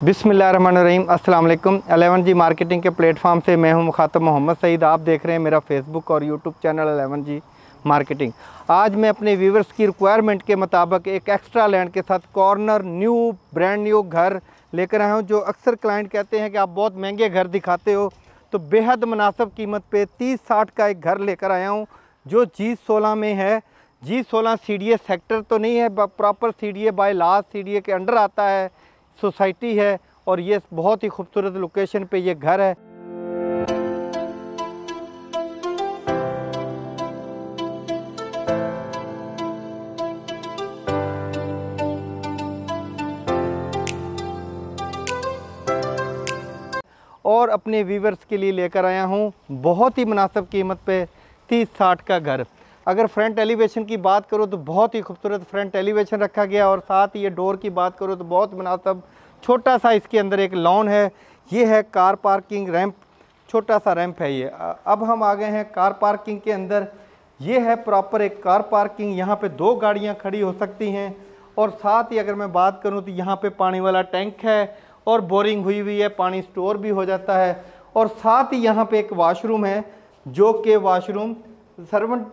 बिस्मिल्लाहिर्रहमानिर्रहीम अस्सलाम वालेकुम। 11G मार्केटिंग के प्लेटफॉर्म से मैं हूं मुखातब मोहम्मद सईद। आप देख रहे हैं मेरा फेसबुक और यूट्यूब चैनल 11G मार्केटिंग। आज मैं अपने व्यूवर्स की रिक्वायरमेंट के मुताबिक एक एक्स्ट्रा लैंड के साथ कॉर्नर ब्रांड न्यू घर लेकर आया हूं। जो अक्सर क्लाइंट कहते हैं कि आप बहुत महंगे घर दिखाते हो, तो बेहद मुनासिब कीमत पे 30-60 का एक घर लेकर आया हूँ जो G16 में है। G16 CDA सेक्टर तो नहीं है, proper CDA by law CDA के अंडर आता है, सोसाइटी है और ये बहुत ही खूबसूरत लोकेशन पे ये घर है। और अपने व्यूवर्स के लिए लेकर आया हूँ बहुत ही मुनासिब कीमत पे 30-60 का घर। अगर फ्रंट एलिवेशन की बात करो तो बहुत ही खूबसूरत फ्रंट एलिवेशन रखा गया, और साथ ही ये डोर की बात करो तो बहुत मुनासिब छोटा सा इसके अंदर एक लॉन है। ये है कार पार्किंग रैंप, छोटा सा रैंप है ये। अब हम आ गए हैं कार पार्किंग के अंदर। ये है प्रॉपर एक कार पार्किंग, यहाँ पे 2 गाड़ियाँ खड़ी हो सकती हैं। और साथ ही अगर मैं बात करूँ तो यहाँ पे पानी वाला टैंक है और बोरिंग हुई हुई है, पानी स्टोर भी हो जाता है। और साथ ही यहाँ पे एक वाशरूम है जो कि वाशरूम सर्वेंट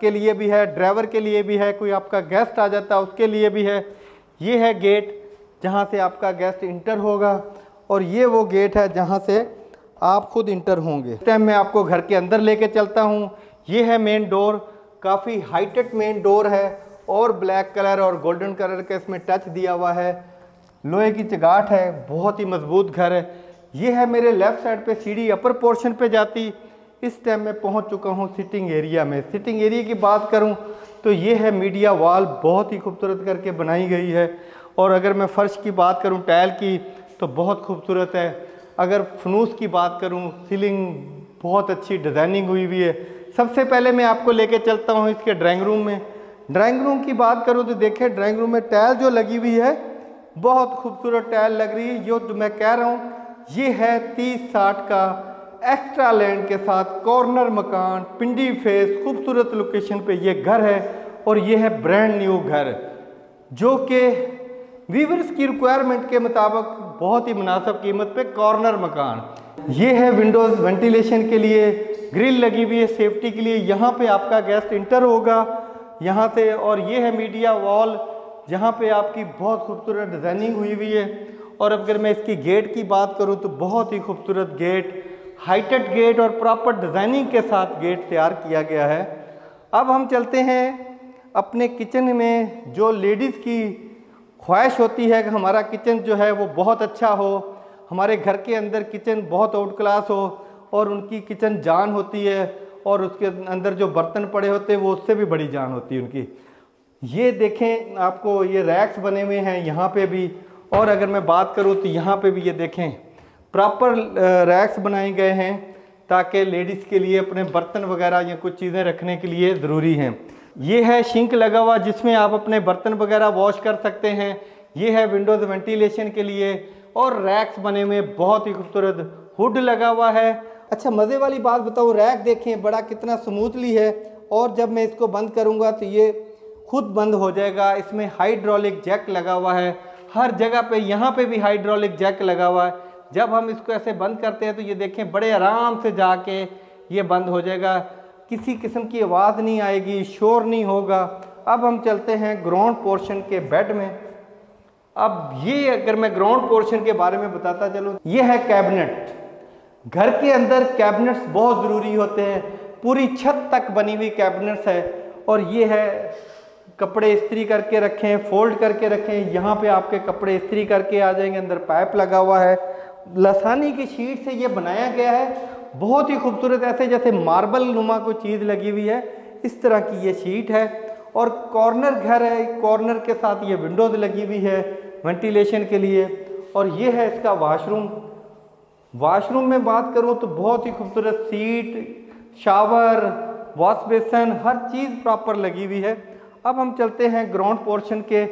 के लिए भी है, ड्राइवर के लिए भी है, कोई आपका गेस्ट आ जाता है उसके लिए भी है। ये है गेट जहाँ से आपका गेस्ट इंटर होगा, और ये वो गेट है जहाँ से आप खुद इंटर होंगे। इस टाइम मैं आपको घर के अंदर लेके चलता हूँ। ये है मेन डोर, काफ़ी हाईटेक मेन डोर है और ब्लैक कलर और गोल्डन कलर का इसमें टच दिया हुआ है। लोहे की चगाट है, बहुत ही मजबूत घर है। ये है मेरे लेफ़्ट साइड पे सीढ़ी अपर पोर्शन पे जाती। इस टाइम मैं पहुंच चुका हूं सिटिंग एरिया में। सिटिंग एरिया की बात करूं तो ये है मीडिया वॉल, बहुत ही खूबसूरत करके बनाई गई है। और अगर मैं फ़र्श की बात करूं टाइल की तो बहुत खूबसूरत है। अगर फनूस की बात करूं, सीलिंग बहुत अच्छी डिज़ाइनिंग हुई हुई है। सबसे पहले मैं आपको लेके चलता हूं इसके ड्राइंग रूम में। ड्राइंग रूम की बात करूं तो देखें, ड्राइंग रूम में टाइल जो लगी हुई है बहुत खूबसूरत टाइल लग रही है। जो मैं कह रहा हूँ ये है 30-60 का एक्स्ट्रा लैंड के साथ कॉर्नर मकान, पिंडी फेस, खूबसूरत लोकेशन पे ये घर है। और ये है ब्रांड न्यू घर जो कि व्यूवर्स की रिक्वायरमेंट के मुताबिक बहुत ही मुनासिब कीमत पे कॉर्नर मकान। ये है विंडोज़ वेंटिलेशन के लिए, ग्रिल लगी हुई है सेफ्टी के लिए। यहाँ पे आपका गेस्ट इंटर होगा यहाँ से। और ये है मीडिया वॉल जहाँ पे आपकी बहुत खूबसूरत डिज़ाइनिंग हुई हुई है। और अगर मैं इसकी गेट की बात करूँ तो बहुत ही खूबसूरत गेट, हाईटेक गेट और प्रॉपर डिज़ाइनिंग के साथ गेट तैयार किया गया है। अब हम चलते हैं अपने किचन में। जो लेडीज़ की ख्वाहिश होती है कि हमारा किचन जो है वो बहुत अच्छा हो, हमारे घर के अंदर किचन बहुत आउट क्लास हो, और उनकी किचन जान होती है और उसके अंदर जो बर्तन पड़े होते हैं वो उससे भी बड़ी जान होती है उनकी। ये देखें, आपको ये रैक्स बने हुए हैं यहाँ पे भी। और अगर मैं बात करूँ तो यहाँ पे भी ये देखें प्रॉपर रैक्स बनाए गए हैं ताकि लेडीज़ के लिए अपने बर्तन वगैरह या कुछ चीज़ें रखने के लिए ज़रूरी हैं। ये है सिंक लगा हुआ जिसमें आप अपने बर्तन वगैरह वॉश कर सकते हैं। ये है विंडोज़ वेंटिलेशन के लिए, और रैक्स बने हुए बहुत ही खूबसूरत, हुड लगा हुआ है। अच्छा, मज़े वाली बात बताऊँ, रैक देखें बड़ा कितना स्मूथली है, और जब मैं इसको बंद करूँगा तो ये खुद बंद हो जाएगा। इसमें हाइड्रोलिक जैक लगा हुआ है हर जगह पे, यहाँ पे भी हाइड्रोलिक जैक लगा हुआ है। जब हम इसको ऐसे बंद करते हैं तो ये देखें बड़े आराम से जाके ये बंद हो जाएगा, किसी किस्म की आवाज़ नहीं आएगी, शोर नहीं होगा। अब हम चलते हैं ग्राउंड पोर्शन के बेड में। अब ये अगर मैं ग्राउंड पोर्शन के बारे में बताता चलूँ, ये है कैबिनेट। घर के अंदर कैबिनेट्स बहुत ज़रूरी होते हैं, पूरी छत तक बनी हुई कैबिनेट्स है। और ये है कपड़े इस्त्री करके रखें, फोल्ड करके रखें, यहाँ पे आपके कपड़े इस्त्री करके आ जाएंगे। अंदर पाइप लगा हुआ है, लसानी की शीट से ये बनाया गया है, बहुत ही खूबसूरत, ऐसे जैसे मार्बल नुमा कोई चीज़ लगी हुई है, इस तरह की ये शीट है। और कॉर्नर घर है, कॉर्नर के साथ ये विंडोज़ लगी हुई है वेंटिलेशन के लिए। और ये है इसका वॉशरूम। वॉशरूम में बात करूँ तो बहुत ही खूबसूरत सीट, शावर, वॉश बेसन, हर चीज़ प्रॉपर लगी हुई है। अब हम चलते हैं ग्राउंड पोर्शन के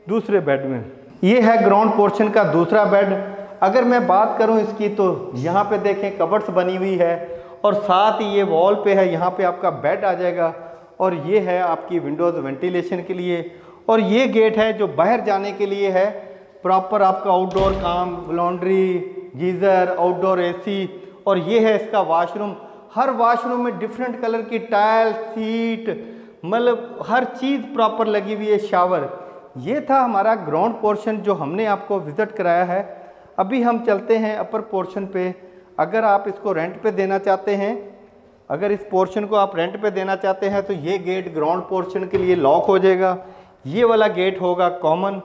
दूसरे बेड में। ये है ग्राउंड पोर्शन का दूसरा बेड। अगर मैं बात करूं इसकी तो यहाँ पे देखें कबर्ड्स बनी हुई है, और साथ ही ये वॉल पे है, यहाँ पे आपका बेड आ जाएगा। और ये है आपकी विंडोज़ वेंटिलेशन के लिए। और ये गेट है जो बाहर जाने के लिए है प्रॉपर आपका आउटडोर काम, लॉन्ड्री, गीज़र, आउटडोर एसी, और ये है इसका वॉशरूम। हर वॉशरूम में डिफरेंट कलर की टाइल, सीट, मतलब हर चीज़ प्रॉपर लगी हुई है, शावर। ये था हमारा ग्राउंड पोर्शन जो हमने आपको विज़िट कराया है। अभी हम चलते हैं अपर पोर्शन पे। अगर आप इसको रेंट पे देना चाहते हैं, अगर इस पोर्शन को आप रेंट पे देना चाहते हैं तो ये गेट ग्राउंड पोर्शन के लिए लॉक हो जाएगा। ये वाला गेट होगा कॉमन,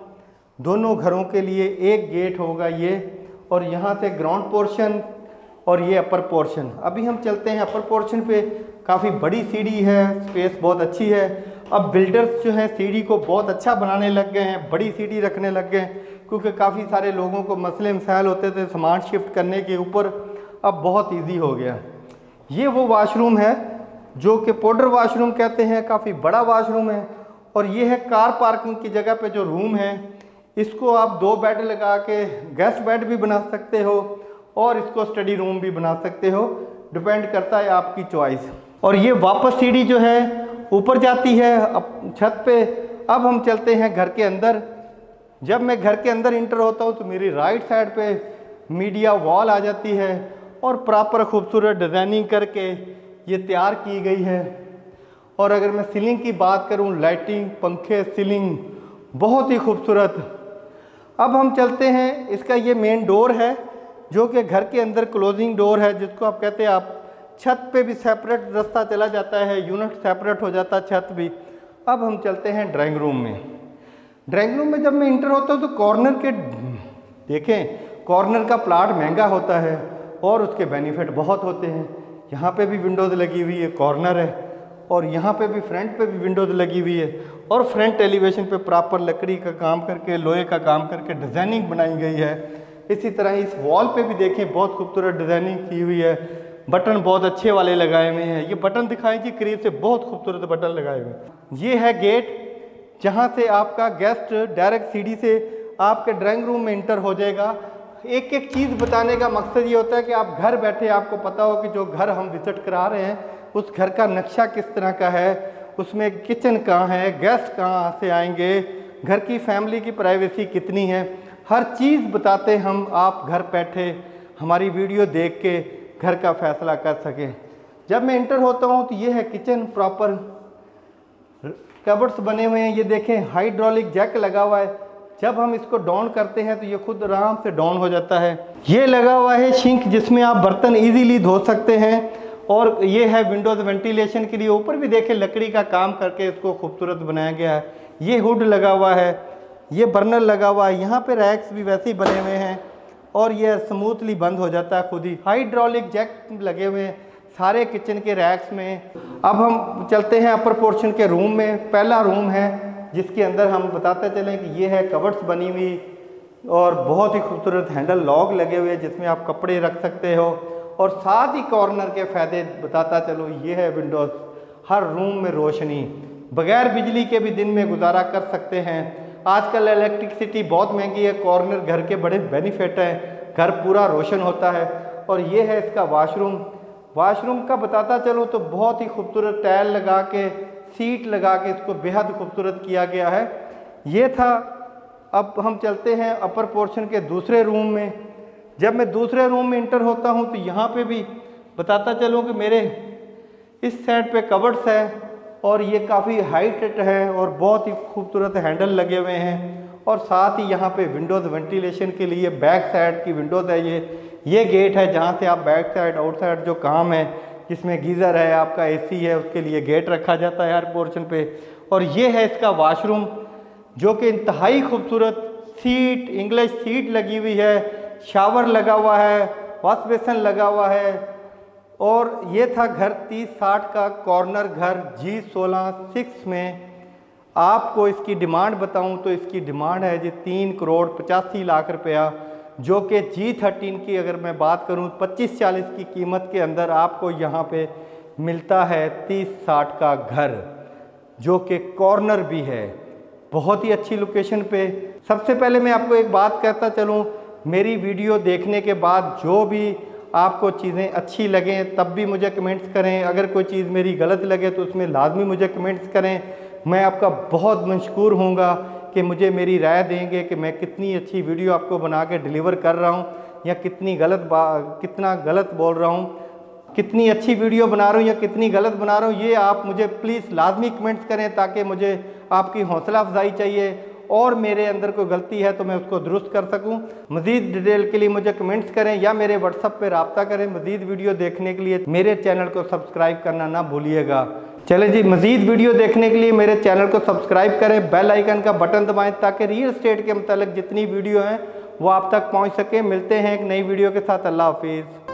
दोनों घरों के लिए एक गेट होगा ये, और यहाँ से ग्राउंड पोर्शन और ये अपर पोर्शन। अभी हम चलते हैं अपर पोर्शन पे। काफ़ी बड़ी सीढ़ी है, स्पेस बहुत अच्छी है। अब बिल्डर्स जो हैं सीढ़ी को बहुत अच्छा बनाने लग गए हैं, बड़ी सीढ़ी रखने लग गए हैं, क्योंकि काफ़ी सारे लोगों को मसले मसाइल होते थे सामान शिफ्ट करने के ऊपर, अब बहुत ईजी हो गया। ये वो वाशरूम है जो कि पाउडर वाशरूम कहते हैं, काफ़ी बड़ा वाशरूम है। और ये है कार पार्किंग की जगह पे जो रूम है, इसको आप 2 बेड लगा के गेस्ट बेड भी बना सकते हो और इसको स्टडी रूम भी बना सकते हो, डिपेंड करता है आपकी चॉइस। और ये वापस सीढ़ी जो है ऊपर जाती है छत पे। अब हम चलते हैं घर के अंदर। जब मैं घर के अंदर इंटर होता हूँ तो मेरी राइट साइड पे मीडिया वॉल आ जाती है और प्रॉपर खूबसूरत डिज़ाइनिंग करके ये तैयार की गई है। और अगर मैं सीलिंग की बात करूँ, लाइटिंग, पंखे, सीलिंग बहुत ही खूबसूरत। अब हम चलते हैं, इसका ये मेन डोर है जो कि घर के अंदर क्लोजिंग डोर है, जिसको आप कहते हैं आप छत पे भी सेपरेट रास्ता चला जाता है, यूनिट सेपरेट हो जाता है छत भी। अब हम चलते हैं ड्राइंग रूम में। ड्राइंग रूम में जब मैं इंटर होता हूँ तो कॉर्नर के देखें, कॉर्नर का प्लाट महंगा होता है और उसके बेनिफिट बहुत होते हैं। यहाँ पे भी विंडोज़ लगी हुई है, कॉर्नर है, और यहाँ पे भी फ्रंट पे भी विंडोज़ लगी हुई है, और फ्रंट एलिवेशन पे प्रॉपर लकड़ी का काम करके, लोहे का काम करके डिज़ाइनिंग बनाई गई है। इसी तरह इस वॉल पे भी देखें बहुत खूबसूरत डिज़ाइनिंग की हुई है, बटन बहुत अच्छे वाले लगाए हुए हैं। ये बटन दिखाएं जी करीब से, बहुत खूबसूरत बटन लगाए हुए हैं। ये है गेट जहाँ से आपका गेस्ट डायरेक्ट सीढ़ी से आपके ड्राइंग रूम में इंटर हो जाएगा। एक एक चीज़ बताने का मकसद ये होता है कि आप घर बैठे आपको पता हो कि जो घर हम विजिट करा रहे हैं उस घर का नक्शा किस तरह का है, उसमें किचन कहाँ है, गेस्ट कहाँ से आएंगे, घर की फैमिली की प्राइवेसी कितनी है, हर चीज़ बताते हम। आप घर बैठे हमारी वीडियो देख के घर का फैसला कर सकें। जब मैं इंटर होता हूँ तो ये है किचन, प्रॉपर कबर्ड्स बने हुए हैं। ये देखें हाइड्रोलिक जैक लगा हुआ है, जब हम इसको डाउन करते हैं तो ये खुद आराम से डाउन हो जाता है। ये लगा हुआ है सिंक जिसमें आप बर्तन इजीली धो सकते हैं, और ये है विंडोज़ वेंटिलेशन के लिए। ऊपर भी देखें लकड़ी का काम करके इसको खूबसूरत बनाया गया है। ये हुड लगा हुआ है, ये बर्नर लगा हुआ है, यहाँ पे रैक्स भी वैसे ही बने हुए हैं और ये स्मूथली बंद हो जाता है खुद ही। हाइड्रोलिक जैक लगे हुए हैं सारे किचन के रैक्स में। अब हम चलते हैं अपर पोर्शन के रूम में। पहला रूम है जिसके अंदर हम बताते चलें कि ये है कबर्ड्स बनी हुई और बहुत ही खूबसूरत हैंडल लॉक लगे हुए जिसमें आप कपड़े रख सकते हो। और साथ ही कॉर्नर के फ़ायदे बताता चलो, ये है विंडोज़, हर रूम में रोशनी, बगैर बिजली के भी दिन में गुजारा कर सकते हैं। आजकल इलेक्ट्रिसिटी बहुत महंगी है, कॉर्नर घर के बड़े बेनिफिट हैं, घर पूरा रोशन होता है। और ये है इसका वॉशरूम। वॉशरूम का बताता चलो तो बहुत ही खूबसूरत टाइल लगा के, सीट लगा के इसको बेहद खूबसूरत किया गया है। ये था। अब हम चलते हैं अपर पोर्शन के दूसरे रूम में। जब मैं दूसरे रूम में इंटर होता हूँ तो यहाँ पे भी बताता चलूँ कि मेरे इस साइड पे कबर्ड्स है और ये काफ़ी हाइट है और बहुत ही खूबसूरत हैंडल लगे हुए हैं। और साथ ही यहाँ पे विंडोज़ वेंटिलेशन के लिए बैक साइड की विंडोज़ है। ये गेट है जहाँ से आप बैक साइड आउटसाइड जो काम है, जिसमें गीज़र है, आपका एसी है, उसके लिए गेट रखा जाता है हर पोर्शन पे। और ये है इसका वॉशरूम जो कि इंतहाई खूबसूरत, सीट, इंग्लिश सीट लगी हुई है, शावर लगा हुआ है, वॉश बेसन लगा हुआ है। और ये था घर 30-60 का कॉर्नर घर G16 में। आपको इसकी डिमांड बताऊं तो इसकी डिमांड है जी 3,85,00,000 रुपया, जो कि G13 की अगर मैं बात करूं 25-40 की कीमत के अंदर आपको यहाँ पे मिलता है 30-60 का घर, जो कि कॉर्नर भी है, बहुत ही अच्छी लोकेशन पे। सबसे पहले मैं आपको एक बात कहता चलूँ, मेरी वीडियो देखने के बाद जो भी आपको चीज़ें अच्छी लगें तब भी मुझे कमेंट्स करें। अगर कोई चीज़ मेरी गलत लगे तो उसमें लाजमी मुझे कमेंट्स करें। मैं आपका बहुत मशकूर होऊंगा कि मुझे मेरी राय देंगे कि मैं कितनी अच्छी वीडियो आपको बना के डिलीवर कर रहा हूँ या कितना गलत बोल रहा हूँ, कितनी अच्छी वीडियो बना रहा हूँ या कितनी गलत बना रहा हूँ। ये आप मुझे प्लीज़ लाजमी कमेंट्स करें, ताकि मुझे आपकी हौसला अफजाई चाहिए और मेरे अंदर कोई गलती है तो मैं उसको दुरुस्त कर सकूं। मज़ीद डिटेल के लिए मुझे कमेंट्स करें या मेरे व्हाट्सएप पे रब्ता करें। मज़ीद वीडियो देखने के लिए मेरे चैनल को सब्सक्राइब करना ना भूलिएगा। चलें जी, मज़ीद वीडियो देखने के लिए मेरे चैनल को सब्सक्राइब करें, बेल आइकन का बटन दबाएं ताकि रियल एस्टेट के मतलब जितनी वीडियो हैं वो आप तक पहुँच सके। मिलते हैं एक नई वीडियो के साथ। अल्लाह हाफिज़।